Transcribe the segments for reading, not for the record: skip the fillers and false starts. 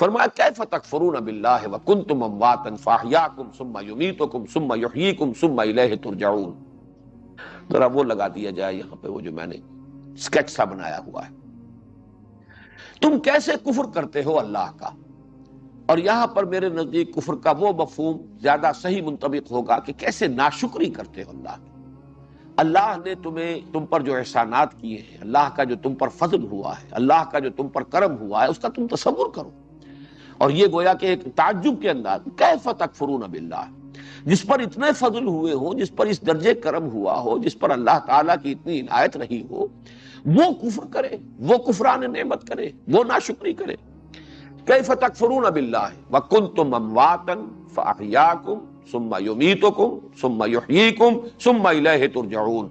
فرمایا کیف تکفرون باللہ وکنتم امواتا فاحیاکم ثم یمیتکم ثم یحییکم ثم الیہ ترجعون. ذرا وہ لگا دیا جائے یہاں پہ وہ جو میں نے اسکیچ سا بنایا ہوا ہے. تم کیسے کفر کرتے ہو اللہ کا. اور یہاں پر میرے نزدیک کفر کا وہ مفہوم زیادہ صحیح منطبق ہوگا کہ کیسے ناشکری کرتے ہو اللہ کی. اللہ نے تم پر جو احسانات کیے ہیں، اللہ کا جو تم پر فضل ہوا ہے، اللہ کا جو تم پر کرم ہوا ہے، اس کا تم تصور کرو. اور یہ گویا کہ ایک تعجب کے انداز، کیف تکفرون باللہ، جس پر اتنے فضل ہوئے ہوں، جس پر اس درجے کرم ہوا ہو، جس پر اللہ تعالیٰ کی اتنی عنایت رہی ہو، وہ کفر کرے، وہ کفران نعمت کرے، وہ ناشکری کرے. کیف تکفرون باللہ وکنتم امواتا فاحیاکم ثم یمیتکم ثم یحییکم ثم الیہ ترجعون.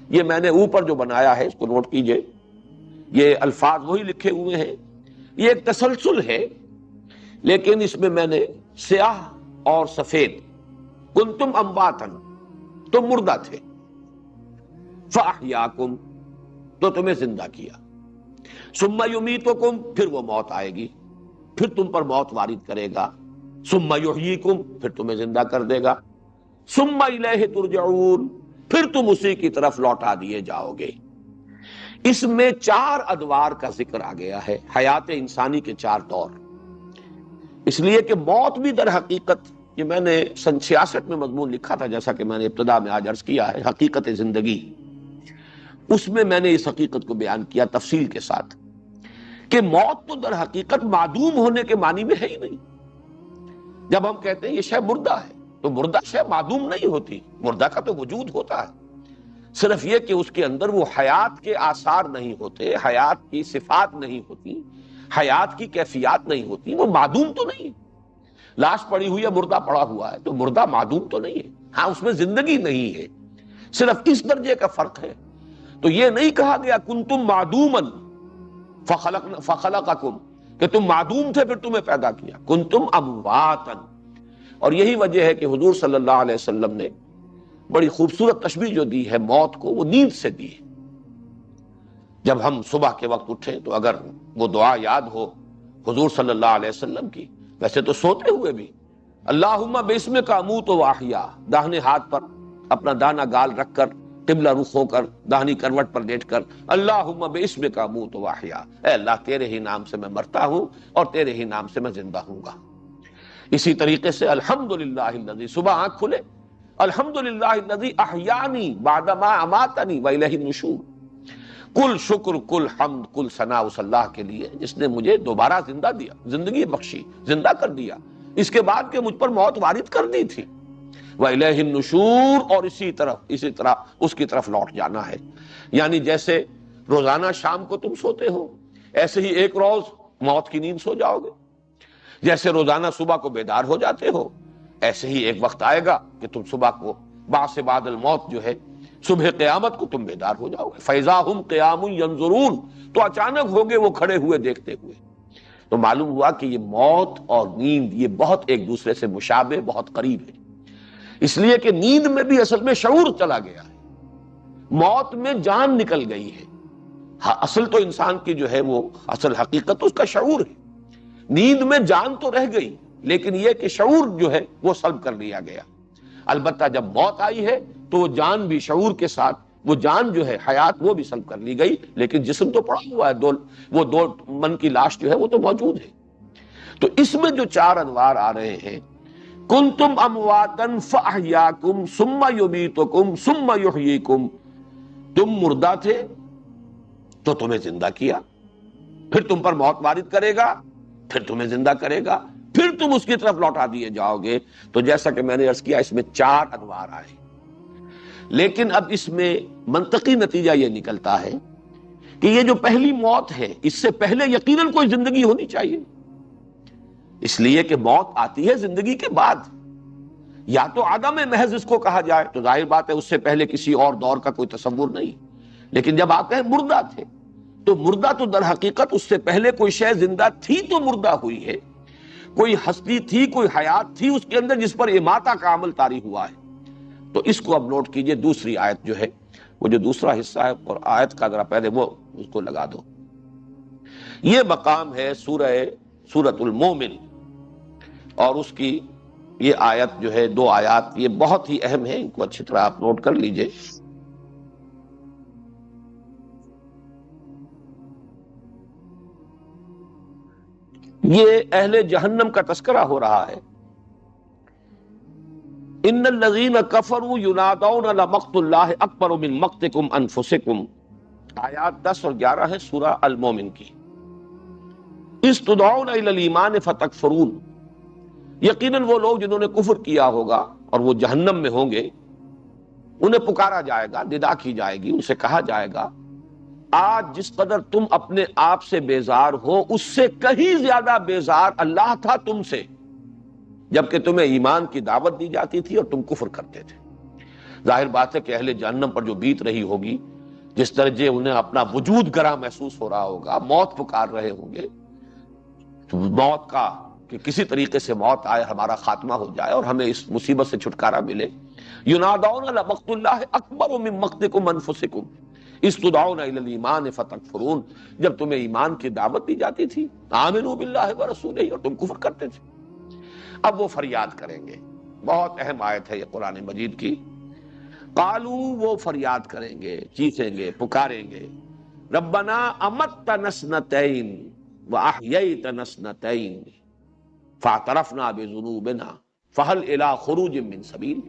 یہ میں نے اوپر جو بنایا ہے اس کو نوٹ کیجئے، یہ الفاظ وہی لکھے ہوئے ہیں، یہ ایک تسلسل ہے لیکن اس میں نے سیاہ اور سفید، کنتم امواتا تم مردہ تھے، فاحیاکم تو تمہیں زندہ کیا، ثم یمیتکم پھر وہ موت آئے گی، پھر تم پر موت وارد کرے گا، ثم یحییکم پھر تمہیں زندہ کر دے گا، ثم الیہ ترجعون پھر تم اسی کی طرف لوٹا دیے جاؤ گے. اس میں 4 ادوار کا ذکر آ گیا ہے، حیات انسانی کے 4 دور. اس لیے کہ موت بھی در حقیقت، یہ میں نے سن 66 میں مضمون لکھا تھا جیسا کہ میں نے ابتدا میں آج عرض کیا ہے، حقیقت زندگی. اس میں نے اس حقیقت کو بیان کیا تفصیل کے ساتھ کہ موت تو در حقیقت معدوم ہونے کے معنی میں ہے ہی نہیں. جب ہم کہتے ہیں یہ شے مردہ ہے تو مردہ شے معدوم نہیں ہوتی، مردہ کا تو وجود ہوتا ہے، صرف یہ کہ اس کے اندر وہ حیات کے آثار نہیں ہوتے، حیات کی صفات نہیں ہوتی، حیات کی کیفیات نہیں ہوتی، وہ معدوم تو نہیں ہے. لاش پڑی ہوئی ہے، مردہ پڑا ہوا ہے تو مردہ معدوم تو نہیں ہے، ہاں اس میں زندگی نہیں ہے، صرف اس درجے کا فرق ہے. تو یہ نہیں کہا گیا کنتم معدوما فخلقکم کہ تم معدوم تھے پھر تمہیں پیدا کیا، کنتم امواتا. اور یہی وجہ ہے کہ حضور صلی اللہ علیہ وسلم نے بڑی خوبصورت تشبیہ جو دی ہے موت کو، وہ نیند سے دی ہے. جب ہم صبح کے وقت اٹھیں تو اگر وہ دعا یاد ہو حضور صلی اللہ علیہ وسلم کی، ویسے تو سوتے ہوئے بھی، اللہم باسمک اموت و احیا، داہنے ہاتھ پر اپنا دانا گال رکھ کر قبلہ رخ ہو کر داہنی کروٹ پر لیٹ کر اللہم باسمک اموت و احیا، اے اللہ تیرے ہی نام سے میں مرتا ہوں اور تیرے ہی نام سے میں زندہ ہوں گا. اسی طریقے سے الحمدللہ الذی، صبح آنکھ کھلے الحمدللہ الذی احیانی بعدما اماتنی والیہ النشور. کل شکر کل حمد کل ثنا اس اللہ کے لیے جس نے مجھے دوبارہ زندہ دیا، زندگی بخشی، زندہ کر دیا، اس کے بعد کہ مجھ پر موت وارد کر دی تھی. وَإِلَيْهِ النُّشُورُ، اور اسی طرح اس کی طرف لوٹ جانا ہے. یعنی جیسے روزانہ شام کو تم سوتے ہو، ایسے ہی ایک روز موت کی نیند سو جاؤ گے. جیسے روزانہ صبح کو بیدار ہو جاتے ہو، ایسے ہی ایک وقت آئے گا کہ تم صبح کو بعث بعد الموت جو ہے، صبح قیامت کو تم بیدار ہو جاؤ گے. فَإِذَا هُمْ قِيَامٌ يَنظُرُونَ، تو اچانک ہوگے وہ کھڑے ہوئے دیکھتے ہوئے. تو معلوم ہوا کہ یہ موت اور نیند یہ بہت ایک دوسرے سے مشابہ، بہت قریب ہے. اس لیے کہ نیند میں بھی اصل میں شعور چلا گیا ہے، موت میں جان نکل گئی ہے. اصل تو انسان کی جو ہے وہ اصل حقیقت اس کا شعور ہے. نیند میں جان تو رہ گئی لیکن یہ کہ شعور جو ہے وہ سلب کر لیا گیا. البتہ جب موت آئی ہے تو وہ جان بھی شعور کے ساتھ، وہ جان جو ہے حیات وہ بھی سلب کر لی گئی، لیکن جسم تو پڑا ہوا ہے، وہ دو من کی لاش جو ہے وہ تو موجود ہے. تو اس میں جو 4 انوار آ رہے ہیں، کنتم امواتا فاحیاکم ثم یمیتکم ثم یحییکم، تم مردہ تھے تو تمہیں زندہ کیا، پھر تم پر موت وارد کرے گا، پھر تمہیں زندہ کرے گا، پھر تم اس کی طرف لوٹا دیے جاؤ گے. تو جیسا کہ میں نے عرض کیا اس میں 4 انوار آئے. لیکن اب اس میں منطقی نتیجہ یہ نکلتا ہے کہ یہ جو پہلی موت ہے اس سے پہلے یقیناً کوئی زندگی ہونی چاہیے، اس لیے کہ موت آتی ہے زندگی کے بعد. یا تو عدم محض اس کو کہا جائے تو ظاہر بات ہے اس سے پہلے کسی اور دور کا کوئی تصور نہیں. لیکن جب آپ کہیں مردہ تھے تو مردہ تو در حقیقت اس سے پہلے کوئی شے زندہ تھی تو مردہ ہوئی ہے، کوئی ہستی تھی، کوئی حیات تھی اس کے اندر جس پر اماتہ کا عمل طاری ہوا ہے. تو اس کو اب نوٹ کیجئے، دوسری آیت جو ہے وہ جو دوسرا حصہ ہے اور آیت کا ذرا پہلے وہ اس کو لگا دو. یہ مقام ہے سورہ سورۃ المومن، اور اس کی یہ آیت جو ہے، 2 آیات یہ بہت ہی اہم ہیں، ان کو اچھی طرح آپ نوٹ کر لیجئے۔ یہ اہل جہنم کا تذکرہ ہو رہا ہے۔ ان الذین کفروا ینادون لمقت اللہ اکبر من مقتکم انفسکم، آیات 10 اور 11 ہے سورہ المومن کی۔ اذ تدعون الی الایمان فتکفرون، یقیناً وہ لوگ جنہوں نے کفر کیا ہوگا اور وہ جہنم میں ہوں گے، انہیں پکارا جائے گا، ندا کی جائے گی، ان سے کہا جائے گا آج جس قدر تم اپنے آپ سے بیزار ہو، اس سے کہیں زیادہ بیزار اللہ تھا تم سے، جبکہ تمہیں ایمان کی دعوت دی جاتی تھی اور تم کفر کرتے تھے۔ ظاہر بات ہے کہ اہل جہنم پر جو بیت رہی ہوگی، جس درجے انہیں اپنا وجود گراں محسوس ہو رہا ہوگا، موت پکار رہے ہوں گے، تو موت کا کہ کسی طریقے سے موت آئے، ہمارا خاتمہ ہو جائے اور ہمیں اس مصیبت سے چھٹکارا ملے۔ ینادون لمقت اللہ اکبر من مقتکم انفسکم اذ تدعون الی الایمان فتکفرون، جب تمہیں ایمان کی دعوت دی جاتی تھی، آمنوا باللہ ورسولہ، اور تم کفر کرتے تھے۔ اب وہ فریاد کریں گے، بہت اہم آیت ہے یہ قرآن مجید کی۔ قالو، وہ فریاد کریں گے، چیخیں گے، پکاریں گے، ربنا امتنا اثنتین واحییتنا اثنتین فاعترفنا بذنوبنا فہل الی خروج من سبیل،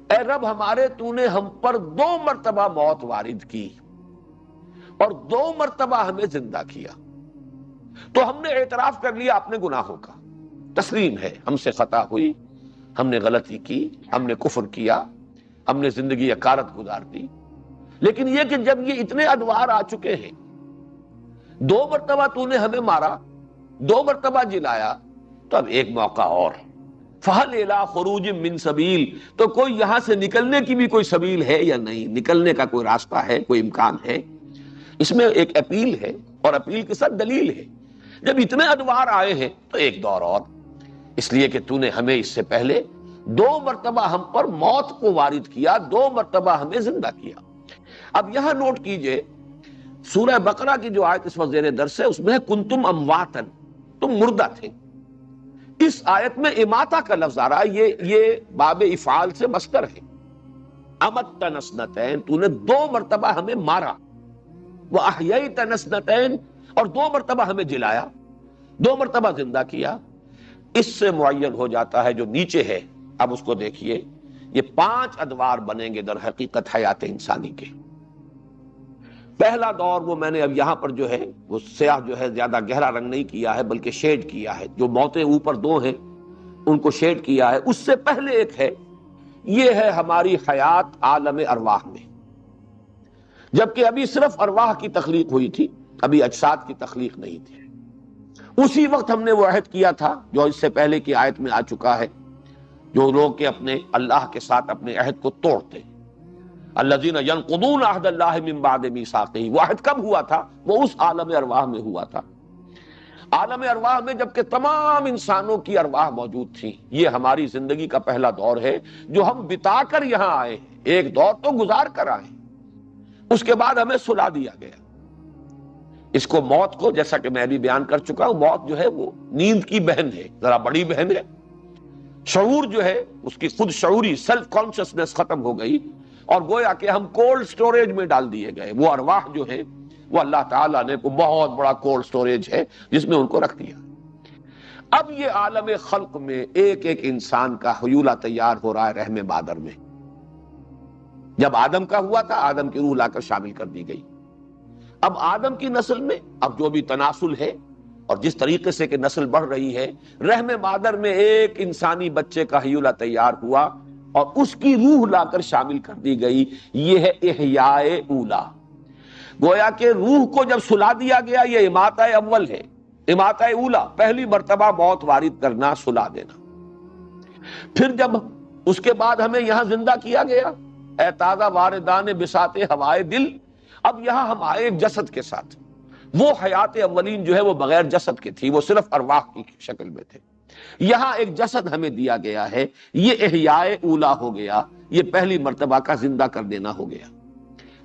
اے رب ہمارے، تو نے ہم پر 2 مرتبہ موت وارد کی اور 2 مرتبہ ہمیں زندہ کیا، تو ہم نے اعتراف کر لیا اپنے گناہوں کا، تسلیم ہے ہم سے خطا ہوئی، ہم نے غلطی کی، ہم نے کفر کیا، ہم نے زندگی اکارت گزار دی۔ لیکن یہ کہ جب یہ اتنے ادوار آ چکے ہیں، 2 مرتبہ تو نے ہمیں مارا، 2 مرتبہ جلایا، تو اب ایک موقع اور، فہل الی خروج من سبیل، تو کوئی یہاں سے نکلنے کی بھی کوئی سبیل ہے یا نہیں، نکلنے کا کوئی راستہ ہے، کوئی امکان ہے؟ اس میں ایک اپیل ہے، اور اپیل کے ساتھ دلیل ہے۔ جب اتنے ادوار آئے ہیں تو ایک دور اور، اس لیے کہ تو نے ہمیں اس سے پہلے 2 مرتبہ ہم پر موت کو وارد کیا، 2 مرتبہ ہمیں زندہ کیا۔ اب یہاں نوٹ کیجئے، سورہ بقرہ کی جو آیت اس وقت زیر درس ہے، اس میں ہے کنتم امواتن، تم مردہ تھے۔ اس آیت میں اماتہ کا لفظ آ رہا ہے، یہ باب افعال سے مصدر ہے۔ امتنا اثنتین، تو نے 2 مرتبہ ہمیں مارا، واحییتنا اثنتین، اور 2 مرتبہ ہمیں جلایا، 2 مرتبہ زندہ کیا۔ اس سے معین ہو جاتا ہے جو نیچے ہے، اب اس کو دیکھیے، یہ 5 ادوار بنیں گے در حقیقت حیات انسانی کے۔ پہلا دور وہ میں نے اب یہاں پر جو ہے وہ سیاہ جو ہے زیادہ گہرا رنگ نہیں کیا ہے بلکہ شیڈ کیا ہے، جو موتیں اوپر 2 ہیں ان کو شیڈ کیا ہے۔ اس سے پہلے ایک ہے، یہ ہے ہماری حیات عالم ارواح میں، جبکہ ابھی صرف ارواح کی تخلیق ہوئی تھی، ابھی اجساد کی تخلیق نہیں تھی۔ اسی وقت ہم نے وہ عہد کیا تھا جو اس سے پہلے کی آیت میں آ چکا ہے، جو لوگ کہ اپنے اللہ کے ساتھ اپنے عہد کو توڑتے، الذین ینقضون عہد اللہ من بعد میثاقہ، وہ عہد کب ہوا تھا؟ وہ اس عالم ارواح میں ہوا تھا، عالم ارواح میں جبکہ تمام انسانوں کی ارواح موجود تھیں۔ یہ ہماری زندگی کا پہلا دور ہے جو ہم بتا کر یہاں آئے ہیں، ایک دور تو گزار کر آئے، اس کے بعد ہمیں سلا دیا گیا۔ اس کو موت کو، جیسا کہ میں بھی بیان کر چکا ہوں، موت جو ہے وہ نیند کی بہن ہے، ذرا بڑی بہن ہے۔ شعور جو ہے اس کی خود شعوری سیلف کانشسنس ختم ہو گئی، اور گویا کہ ہم کولڈ سٹوریج میں ڈال دیے گئے۔ وہ ارواح جو ہے وہ اللہ تعالیٰ نے کو بہت بڑا کولڈ سٹوریج ہے جس میں ان کو رکھ دیا۔ اب یہ عالم خلق میں ایک ایک انسان کا حیولہ تیار ہو رہا ہے رحم مادر میں۔ جب آدم کا ہوا تھا، آدم کی روح لا کر شامل کر دی گئی۔ اب آدم کی نسل میں اب جو بھی تناسل ہے اور جس طریقے سے کہ نسل بڑھ رہی ہے، رحم مادر میں ایک انسانی بچے کا حیولہ تیار ہوا اور اس کی روح لا کر شامل کر دی گئی۔ یہ ہے احیاء اولا۔ گویا کہ روح کو جب سلا دیا گیا، یہ اماتہ اول ہے، اماتہ اولا، پہلی مرتبہ موت وارد کرنا، سلا دینا۔ پھر جب اس کے بعد ہمیں یہاں زندہ کیا گیا، اے تازہ واردان بساط ہوائے دل، اب یہاں ہم آئے ایک جسد کے ساتھ۔ وہ حیات اولین جو ہے وہ بغیر جسد کے تھی، وہ صرف ارواح کی شکل میں تھے۔ یہاں ایک جسد ہمیں دیا گیا ہے، یہ احیاء اولا ہو گیا، یہ پہلی مرتبہ کا زندہ کر دینا ہو گیا۔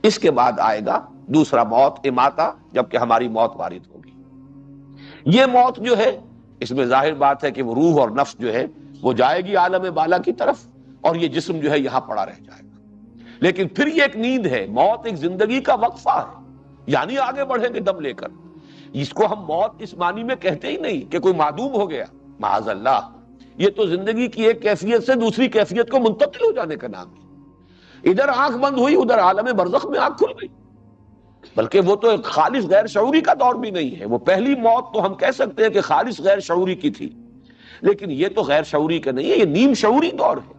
اس کے بعد آئے گا دوسرا موت، اماتہ، جبکہ ہماری موت وارد ہوگی۔ یہ موت جو ہے اس میں ظاہر بات ہے کہ وہ روح اور نفس جو ہے وہ جائے گی عالم بالا کی طرف، اور یہ جسم جو ہے یہاں پڑا رہ جائے گا۔ لیکن پھر یہ ایک نیند ہے، موت ایک زندگی کا وقفہ ہے، یعنی آگے بڑھیں گے دم لے کر۔ اس کو ہم موت اس معنی میں کہتے ہی نہیں کہ کوئی معدوم ہو گیا، معاذ اللہ، یہ تو زندگی کی ایک کیفیت سے دوسری کیفیت کو منتقل ہو جانے کا نام ہے۔ ادھر آنکھ بند ہوئی، ادھر عالم برزخ میں آنکھ کھل گئی۔ بلکہ وہ تو ایک خالص غیر شعوری کا دور بھی نہیں ہے، وہ پہلی موت تو ہم کہہ سکتے ہیں کہ خالص غیر شعوری کی تھی، لیکن یہ تو غیر شعوری کا نہیں ہے، یہ نیم شعوری دور ہے۔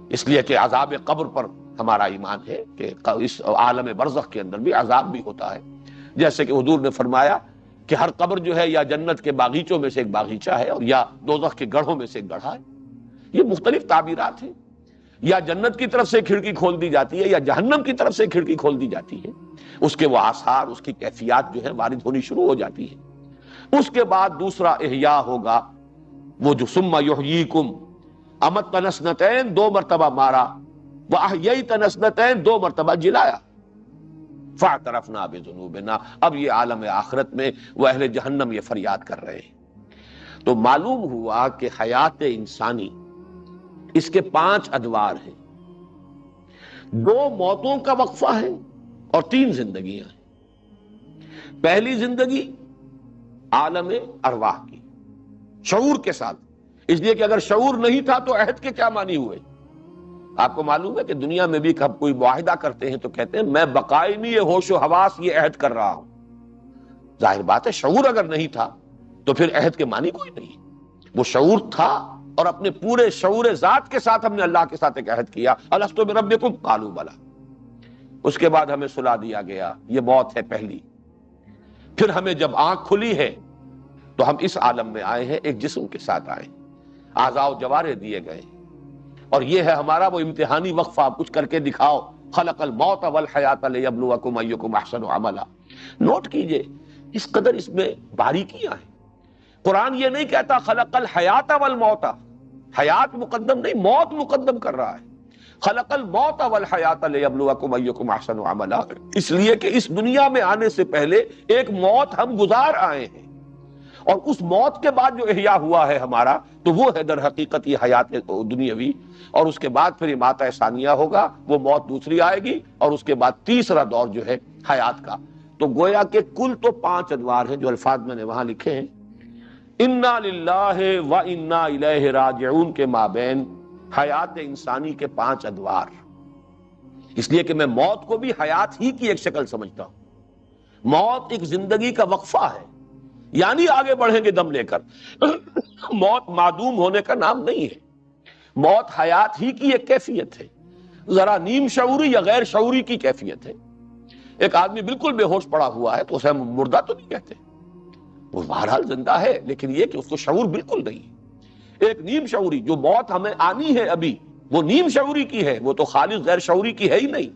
اس لیے کہ عذاب قبر پر ہمارا ایمان ہے کہ اس عالم برزخ کے اندر بھی عذاب بھی ہوتا ہے، جیسے کہ حضور نے فرمایا کہ ہر قبر جو ہے یا جنت کے باغیچوں میں سے ایک باغیچہ ہے، اور یا دوزخ کے گڑھوں میں سے ایک گڑھا ہے۔ یہ مختلف تعبیرات ہیں، یا جنت کی طرف سے کھڑکی کھول دی جاتی ہے یا جہنم کی طرف سے کھڑکی کھول دی جاتی ہے، اس کے وہ آثار، اس کی کیفیات جو ہے وارد ہونی شروع ہو جاتی ہے۔ اس کے بعد دوسرا احیاء ہوگا، وہ جو ثم یحییکم، امت تنسنتین، 2 مرتبہ مارا، واحییت نسنتین، 2 مرتبہ جلایا، فاعترفنا بذنوبنا۔ اب یہ عالم آخرت میں وہ اہل جہنم یہ فریاد کر رہے ہیں۔ تو معلوم ہوا کہ حیات انسانی اس کے 5 ادوار ہیں، 2 موتوں کا وقفہ ہے اور 3 زندگیاں ہیں۔ پہلی زندگی عالم ارواح کی، شعور کے ساتھ، اس لیے کہ اگر شعور نہیں تھا تو عہد کے کیا معنی ہوئے؟ آپ کو معلوم ہے کہ دنیا میں بھی کب کوئی معاہدہ کرتے ہیں تو کہتے ہیں میں بقائمی ہوش و حواس یہ عہد کر رہا ہوں۔ ظاہر بات ہے شعور اگر نہیں تھا تو پھر عہد کے معنی کوئی نہیں۔ وہ شعور تھا اور اپنے پورے شعور ذات کے ساتھ ہم نے اللہ کے ساتھ ایک عہد کیا، الستو بربکم قالوا بلی۔ اس کے بعد ہمیں سلا دیا گیا، یہ موت ہے پہلی۔ پھر ہمیں جب آنکھ کھلی ہے تو ہم اس عالم میں آئے ہیں، ایک جسم کے ساتھ آئے، اعضاء و جوارح دیے گئے، اور یہ ہے ہمارا وہ امتحانی وقفہ، کچھ کر کے دکھاؤ۔ خلق الموت والحیات لیبلوکم ایکم احسن عملا۔ نوٹ کیجئے اس قدر اس میں باریکیاں ہیں۔ قرآن یہ نہیں کہتا خلق الحیات والموت، حیات مقدم نہیں، موت مقدم کر رہا ہے۔ خلق الموت والحیات لیبلوکم ایکم احسن عملا، اس لیے کہ اس دنیا میں آنے سے پہلے ایک موت ہم گزار آئے ہیں، اور اس موت کے بعد جو احیاء ہوا ہے ہمارا تو وہ ہے در حقیقت یہ حیات دنیاوی، اور اس کے بعد پھر اماتہ ثانیہ ہوگا، وہ موت دوسری آئے گی، اور اس کے بعد تیسرا دور جو ہے حیات کا۔ تو گویا کہ کل تو 5 ادوار ہیں جو الفاظ میں نے وہاں لکھے ہیں، انا للہ و انا الیہ راجعون کے مابین حیات انسانی کے 5 ادوار۔ اس لیے کہ میں موت کو بھی حیات ہی کی ایک شکل سمجھتا ہوں۔ موت ایک زندگی کا وقفہ ہے، یعنی آگے بڑھیں گے دم لے کر۔ موت معدوم ہونے کا نام نہیں ہے، موت حیات ہی کی ایک کیفیت ہے، ذرا نیم شعوری یا غیر شعوری کی کیفیت ہے۔ ایک آدمی بالکل بے ہوش پڑا ہوا ہے تو اسے ہم مردہ تو نہیں کہتے، وہ بہرحال زندہ ہے، لیکن یہ کہ اس کو شعور بالکل نہیں ہے۔ ایک نیم شعوری جو موت ہمیں آنی ہے ابھی، وہ نیم شعوری کی ہے، وہ تو خالص غیر شعوری کی ہے ہی نہیں۔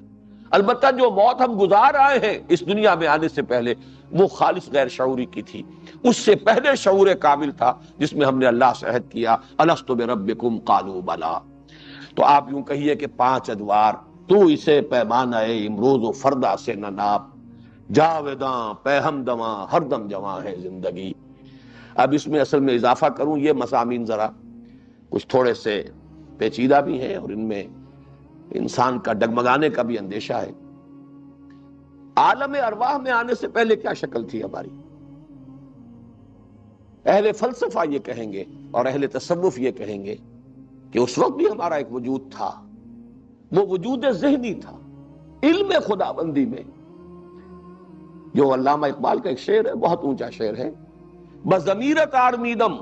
البتہ جو موت ہم گزار آئے ہیں اس دنیا میں آنے سے پہلے وہ خالص غیر شعوری کی تھی۔ اس سے پہلے شعور کامل تھا جس میں ہم نے اللہ سے عہد کیا، الست بربکم قالوا بلی۔ تو آپ یوں کہیے کہ 5 ادوار، تو اسے پیمانہ امروز و فردا سے نہ ناپ، جاوداں پہ ہمدماں ہر دم جواں ہے زندگی۔ اب اس میں اصل میں اضافہ کروں، یہ مضامین ذرا کچھ تھوڑے سے پیچیدہ بھی ہیں اور ان میں انسان کا ڈگمگانے کا بھی اندیشہ ہے۔ عالم ارواح میں آنے سے پہلے کیا شکل تھی ہماری؟ اہل فلسفہ یہ کہیں گے اور اہل تصوف یہ کہیں گے کہ اس وقت بھی ہمارا ایک وجود تھا، وہ وجود ذہنی تھا، علم خداوندی میں، جو علامہ اقبال کا ایک شعر ہے، بہت اونچا شعر ہے، بضمیرت آرمیدم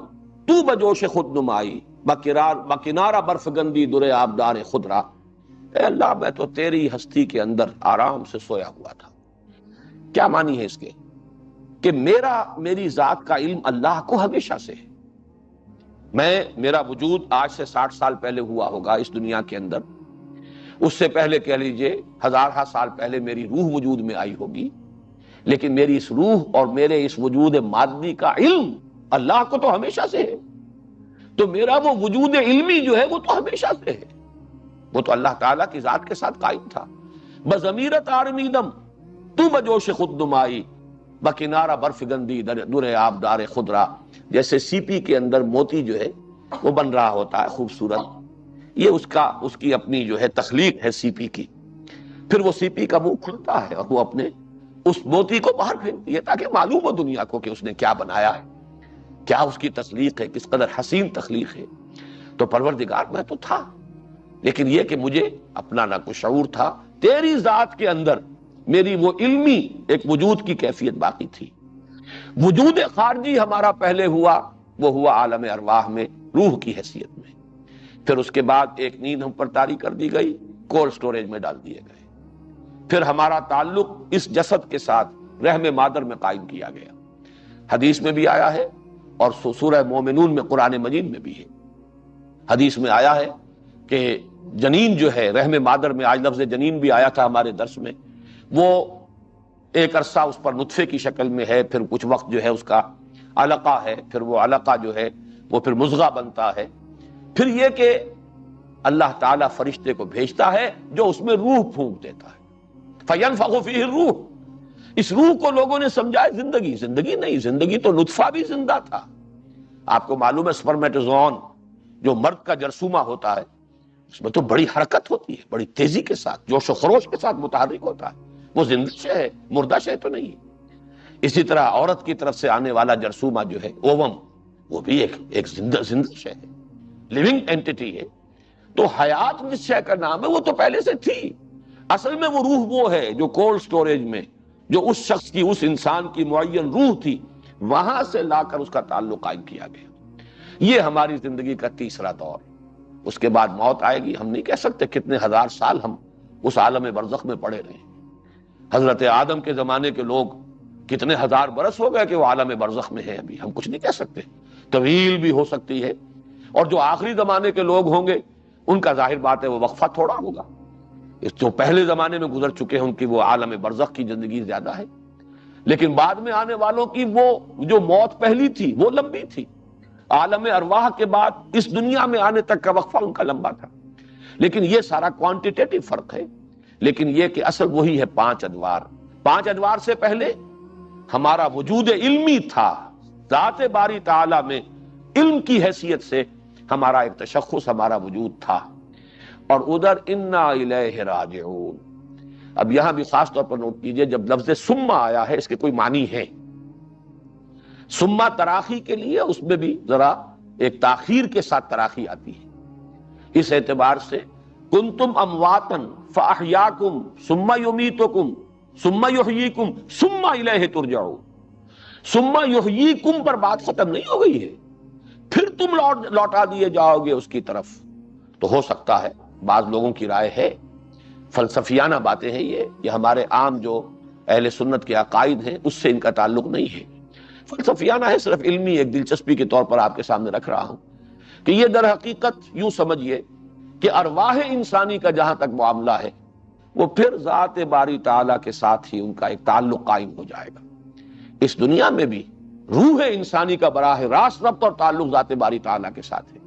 تو بجوش خود نمائی، بکنارہ برف گندی در آبدار خود را۔ اے اللہ میں تو تیری ہستی کے اندر آرام سے سویا ہوا تھا۔ کیا معنی ہے اس کے؟ کہ میری ذات کا علم اللہ کو ہمیشہ سے ہے۔ میرا وجود آج سے 60 سال پہلے ہوا ہوگا اس دنیا کے اندر، اس سے پہلے کہہ لیجئے ہزارہ سال پہلے میری روح وجود میں آئی ہوگی، لیکن میری اس روح اور میرے اس وجود مادی کا علم اللہ کو تو ہمیشہ سے ہے۔ تو میرا وہ وجود علمی جو ہے وہ تو ہمیشہ سے ہے، وہ تو اللہ تعالیٰ کی ذات کے ساتھ قائم تھا۔ بضمیرت آرمیدم تو بجوش خود نمائی، بکنارہ برف گندی در آبدار خضرا، جیسے سیپی کے اندر موتی جو ہے وہ بن رہا ہوتا ہے خوبصورت، یہ اس کی اپنی جو ہے تخلیق ہے سیپی کی۔ پھر وہ سیپی کا منہ کھلتا ہے اور وہ اپنے اس موتی کو باہر پھینکتی ہے تاکہ معلوم ہو دنیا کو کہ اس نے کیا بنایا ہے، کیا اس کی تخلیق ہے، کس قدر حسین تخلیق ہے۔ تو پروردگار میں تو تھا، لیکن یہ کہ مجھے اپنا نہ کوئی شعور تھا، تیری ذات کے اندر میری وہ علمی ایک وجود کی کیفیت باقی تھی۔ وجود خارجی ہمارا پہلے ہوا، وہ ہوا عالم ارواح میں روح کی حیثیت میں، پھر اس کے بعد ایک نیند ہم پر طاری کر دی گئی، کولڈ سٹوریج میں ڈال دیے گئے، پھر ہمارا تعلق اس جسد کے ساتھ رحم مادر میں قائم کیا گیا۔ حدیث میں بھی آیا ہے اور سورہ مومنون میں قرآن مجید میں بھی ہے، حدیث میں آیا ہے کہ جنین جو ہے رحم مادر میں، آج لفظ جنین بھی آیا تھا ہمارے درس میں، وہ ایک عرصہ اس پر نطفے کی شکل میں ہے، پھر کچھ وقت جو ہے اس کا علقہ ہے، پھر وہ علقہ جو ہے وہ پھر مضغہ بنتا ہے، پھر یہ کہ اللہ تعالیٰ فرشتے کو بھیجتا ہے جو اس میں روح پھونک دیتا ہے، فَيَنْفَخُ فِيهِ الروح۔ اس روح کو لوگوں نے سمجھا ہے زندگی، زندگی نہیں، زندگی تو نطفہ بھی زندہ تھا۔ آپ کو معلوم ہے سپرمیٹوزون جو مرد کا جرثومہ ہوتا ہے، اس میں تو بڑی حرکت ہوتی ہے، بڑی تیزی کے ساتھ، جوش و خروش کے ساتھ متحرک ہوتا ہے، وہ زندہ شے ہے، مردہ شے تو نہیں ہے۔ اسی طرح عورت کی طرف سے آنے والا جرثومہ جو ہے اووم، وہ بھی ایک زندہ شے ہے، لیونگ اینٹیٹی ہے۔ تو حیات جس شے کا نام ہے وہ تو پہلے سے تھی، اصل میں وہ روح وہ ہے جو کولڈ سٹوریج میں، جو اس شخص کی، اس انسان کی معین روح تھی، وہاں سے لا کر اس کا تعلق قائم کیا گیا۔ یہ ہماری زندگی کا تیسرا دور، اس کے بعد موت آئے گی۔ ہم نہیں کہہ سکتے کتنے ہزار سال ہم اس عالم برزخ میں پڑے رہے۔ حضرت آدم کے زمانے کے لوگ کتنے ہزار برس ہو گئے کہ وہ عالم برزخ میں ہیں، ابھی ہم کچھ نہیں کہہ سکتے، طویل بھی ہو سکتی ہے۔ اور جو آخری زمانے کے لوگ ہوں گے ان کا ظاہر بات ہے وہ وقفہ تھوڑا ہوگا، اس جو پہلے زمانے میں گزر چکے ہیں ان کی وہ عالم برزخ کی زندگی زیادہ ہے، لیکن بعد میں آنے والوں کی وہ جو موت پہلی تھی وہ لمبی تھی۔ عالم ارواح کے بعد اس دنیا میں آنے تک کا وقفہ ان کا لمبا تھا۔ لیکن یہ سارا کوانٹیٹیو فرق ہے، لیکن یہ کہ اصل وہی ہے پانچ ادوار۔ پانچ ادوار سے پہلے ہمارا وجود علمی تھا، ذات باری تعالی میں علم کی حیثیت سے ہمارا ایک تشخص، ہمارا وجود تھا، اور ادھر انا الیہ راجعون۔ اب یہاں بھی خاص طور پر نوٹ کیجئے، جب لفظ ثم آیا ہے اس کے کوئی معنی ہے۔ ثم تراخی کے لیے اس میں بھی ذرا ایک تاخیر کے ساتھ تراخی آتی ہے، اس اعتبار سے کنتم امواتا فاحیاکم ثم یمیتکم ثم یحییکم ثم الیہ ترجعون۔ ثم یحییکم پر بات ختم نہیں ہو گئی ہے، پھر تم لوٹا دیے جاؤ گے اس کی طرف۔ تو ہو سکتا ہے بعض لوگوں کی رائے ہے، فلسفیانہ باتیں ہیں یہ ہمارے عام جو اہل سنت کے عقائد ہیں اس سے ان کا تعلق نہیں ہے، فلسفیانہ ہے، صرف علمی ایک دلچسپی کے طور پر آپ کے سامنے رکھ رہا ہوں کہ یہ در حقیقت یوں سمجھیے کہ ارواح انسانی کا جہاں تک معاملہ ہے وہ پھر ذات باری تعالیٰ کے ساتھ ہی ان کا ایک تعلق قائم ہو جائے گا۔ اس دنیا میں بھی روح انسانی کا براہ راست ربط اور تعلق ذات باری تعالیٰ کے ساتھ ہے،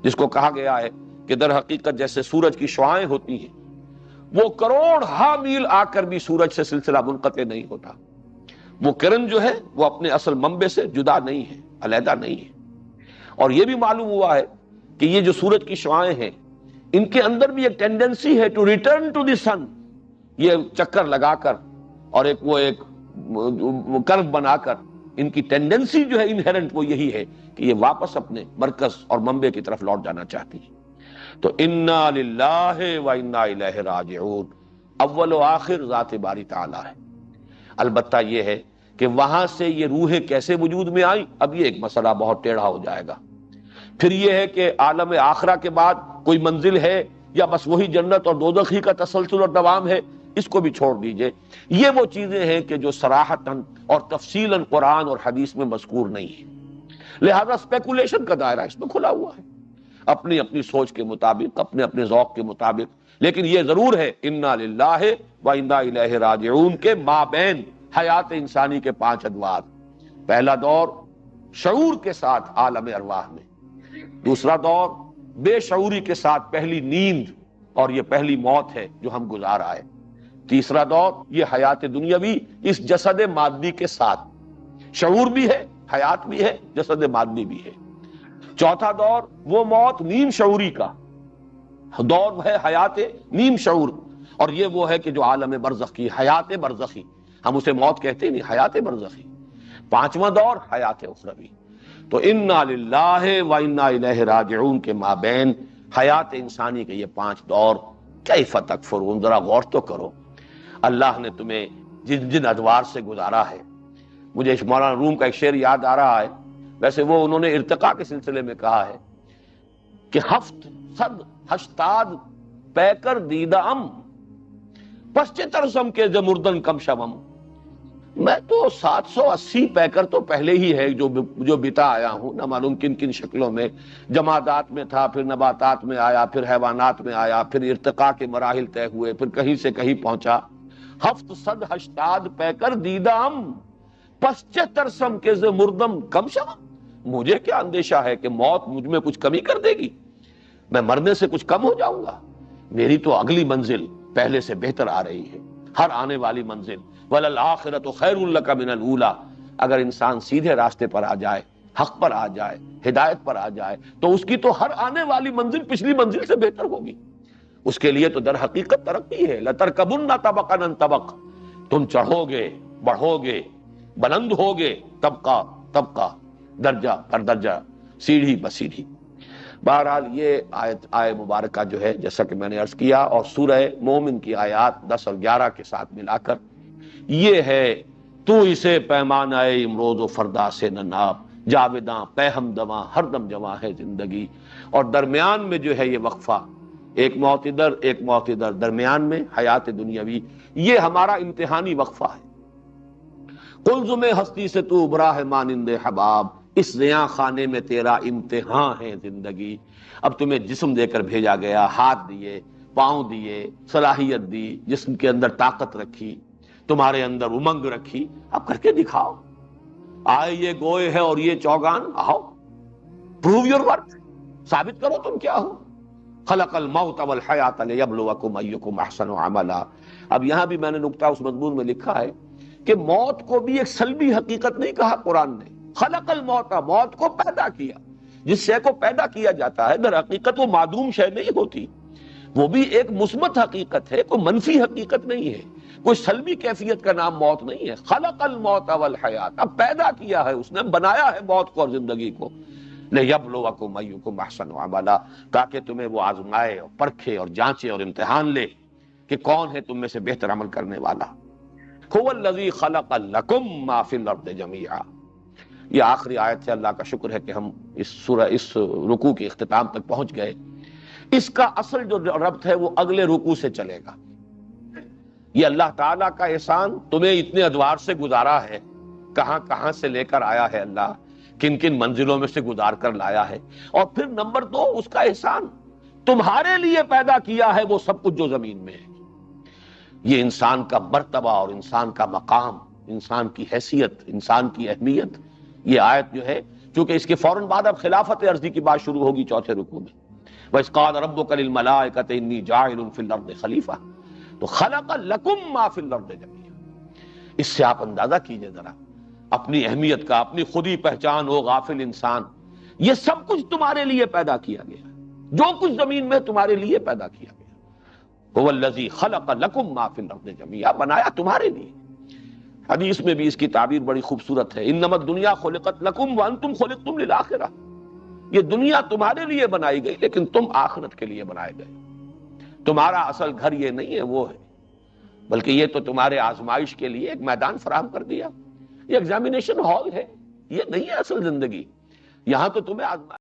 جس کو کہا گیا ہے کہ در حقیقت جیسے سورج کی شعاعیں ہوتی ہیں، وہ کروڑ ہا میل آ کر بھی سورج سے سلسلہ منقطع نہیں ہوتا، وہ کرن جو ہے وہ اپنے اصل منبع سے جدا نہیں ہے، علیحدہ نہیں ہے۔ اور یہ بھی معلوم ہوا ہے کہ یہ جو سورج کی شعاعیں ہیں ان کے اندر بھی ایک ٹینڈنسی ہے ٹو ریٹرن ٹو دی سن، یہ چکر لگا کر اور ایک کرو بنا کر ان کی ٹینڈنسی جو ہے انہیرنٹ وہ یہی ہے کہ یہ واپس اپنے مرکز اور منبع کی طرف لوٹ جانا چاہتی ہے۔ تو انا للہ و انا الیہ راجعون، اول و آخر ذات باری تعالی ہے۔ البتہ یہ ہے کہ وہاں سے یہ روحیں کیسے وجود میں آئیں، اب یہ ایک مسئلہ بہت ٹیڑھا ہو جائے گا۔ پھر یہ ہے کہ عالم آخرہ کے بعد کوئی منزل ہے یا بس وہی جنت اور دوزخ ہی کا تسلسل اور دوام ہے، اس کو بھی چھوڑ دیجئے۔ یہ وہ چیزیں ہیں کہ جو صراحتاً اور تفصیلاً قرآن اور حدیث میں مذکور نہیں ہے، لہذا اسپیکولیشن کا دائرہ اس میں کھلا ہوا ہے، اپنی اپنی سوچ کے مطابق، اپنے اپنے ذوق کے مطابق۔ لیکن یہ ضرور ہے انا للہ و انا الیہ راجعون کے مابین حیات انسانی کے پانچ ادوار۔ پہلا دور شعور کے ساتھ عالم ارواح میں، دوسرا دور بے شعوری کے ساتھ پہلی نیند اور یہ پہلی موت ہے جو ہم گزار آئے، تیسرا دور یہ حیات دنیاوی اس جسد مادی کے ساتھ، شعور بھی ہے، حیات بھی ہے، جسد مادی بھی ہے۔ چوتھا دور وہ موت نیم شعوری کا دور ہے، حیات نیم شعور، اور یہ وہ ہے کہ جو عالم برزخ کی حیات برزخی، ہم اسے موت کہتے نہیں، حیات برزخی۔ پانچواں دور حیات اخروی۔ تو انا للہ و انا الیہ راجعون کے مابین حیات انسانی کے یہ 5 دور، کیف تکفرون، ذرا غور تو کرو۔ اللہ نے تمہیں جن جن ادوار سے گزارا ہے، مجھے مولانا روم کا ایک شعر یاد آ رہا ہے، ویسے وہ انہوں نے ارتقاء کے سلسلے میں کہا ہے کہ 780 پیکر دیدہ ام پس چہ ترسم کے زمردن کم شوم۔ میں تو 780 پیکر تو پہلے ہی ہے جو بتا آیا ہوں، نہ معلوم کن کن شکلوں میں، جمادات میں تھا، پھر نباتات میں آیا، پھر حیوانات میں آیا، پھر ارتقاء کے مراحل طے ہوئے، پھر کہیں سے کہیں پہنچا۔ 780 پیکر دیدہ ام پس چہ ترسم کے زمردم کم شوم۔ مجھے کیا اندیشہ ہے کہ موت مجھ میں کچھ کمی کر دے گی، میں مرنے سے کچھ کم ہو جاؤں گا؟ میری تو اگلی منزل پہلے سے بہتر آ رہی ہے، ہر آنے والی منزل۔ وَلَلْآخِرَةُ خَيْرٌ لَكَ مِنَ الْأُولَىٰ، اگر انسان سیدھے راستے پر آ جائے، حق پر آ جائے، ہدایت پر آ جائے، تو اس کی تو ہر آنے والی منزل پچھلی منزل سے بہتر ہوگی۔ اس کے لیے تو در حقیقت ترقی ہے، لَتَرْكَبُنَّ طَبَقًا عَن طَبَقٍ، تم چڑھو گے، بڑھو گے، بلند ہوگے، طبقہ طبقہ، درجہ پر درجہ، سیڑھی بسیڑھی۔ بہرحال یہ آیت مبارکہ جو ہے، جیسا کہ میں نے عرض کیا، اور سورہ مومن کی آیات 10 اور 11 کے ساتھ ملا کر یہ ہے، تو اسے پیمانہ امروز و فردا سے نہ ناپ، جاویداں پہ ہم دواں ہر دم جواں ہے زندگی۔ اور درمیان میں جو ہے یہ وقفہ، ایک موت ادھر ایک موت ادھر، درمیان میں حیات دنیاوی، یہ ہمارا امتحانی وقفہ ہے۔ قلزم ہستی سے تو ابرا ہے مانند حباب، اس زیاں خانے میں تیرا امتحان ہے زندگی۔ اب تمہیں جسم دے کر بھیجا گیا، ہاتھ دیے، پاؤں دیے، صلاحیت دی، جسم کے اندر طاقت رکھی، تمہارے اندر امنگ رکھی، اب کر کے دکھاؤ۔ آئے یہ گوئے ہے اور یہ چوگان، آؤ پروو یور ورتھ، ثابت کرو تم کیا ہو۔ خلق الموت والحیات لیبلوکم ایکم احسن عملا۔ اب یہاں بھی میں نے نکتہ اس مضمون میں لکھا ہے کہ موت کو بھی ایک سلبی حقیقت نہیں کہا قرآن نے، خلق الموت، موت کو پیدا کیا۔ جس شے کو پیدا کیا جاتا ہے در حقیقت وہ معدوم شے نہیں ہوتی، وہ بھی ایک مثبت حقیقت ہے، کوئی منفی حقیقت نہیں ہے، کوئی سلبی کیفیت کا نام موت نہیں ہے۔ خلق الموت والحیات، اب پیدا کیا ہے اس نے، بنایا ہے موت کو اور زندگی کو، لیبلوکم ایکم احسن عملا، تاکہ تمہیں وہ آزمائے اور پرکھے اور جانچے اور امتحان لے کہ کون ہے تم میں سے بہتر عمل کرنے والا۔ هو الذی خلق لکم ما فی الارض جمیعا۔ یہ آخری آیت ہے، اللہ کا شکر ہے کہ ہم اس رکوع کے اختتام تک پہنچ گئے۔ اس کا اصل جو ربط ہے وہ اگلے رکوع سے چلے گا۔ یہ اللہ تعالیٰ کا احسان، تمہیں اتنے ادوار سے گزارا ہے، کہاں کہاں سے لے کر آیا ہے اللہ، کن کن منزلوں میں سے گزار کر لایا ہے۔ اور پھر نمبر 2 اس کا احسان، تمہارے لیے پیدا کیا ہے وہ سب کچھ جو زمین میں ہے۔ یہ انسان کا مرتبہ اور انسان کا مقام، انسان کی حیثیت، انسان کی اہمیت، یہ آیت جو ہے، چونکہ اس کے فوراً بعد اب خلافت عرضی کی بات شروع ہوگی چوتھے رکوع میں، وَإِذْ قَالَ رَبُّكَ لِلْمَلَائِكَةِ إِنِّي جَاعِلٌ فِي الْأَرْضِ خَلِيفَةً، تو خَلَقَ لَكُم مَّا فِي الْأَرْضِ جَمِيعًا۔ اس سے آپ اندازہ کیجئے ذرا اپنی اہمیت کا، اپنی خودی پہچان ہو غافل انسان، یہ سب کچھ تمہارے لیے پیدا کیا گیا، جو کچھ زمین میں تمہارے لیے پیدا کیا گیا۔ هو الذی خلق لکم ما فی الارض جمیعا، بنایا تمہارے لیے۔ حدیث میں بھی اس کی تعبیر بڑی خوبصورت ہے، انما الدنیا خلقت لکم وانتم خلقتم للآخرہ، یہ دنیا تمہارے لیے بنائی گئی لیکن تم آخرت کے لیے بنائے گئے۔ تمہارا اصل گھر یہ نہیں ہے، وہ ہے، بلکہ یہ تو تمہارے آزمائش کے لیے ایک میدان فراہم کر دیا، یہ ایگزامینیشن ہال ہے، یہ نہیں ہے اصل زندگی، یہاں تو تمہیں آزمائش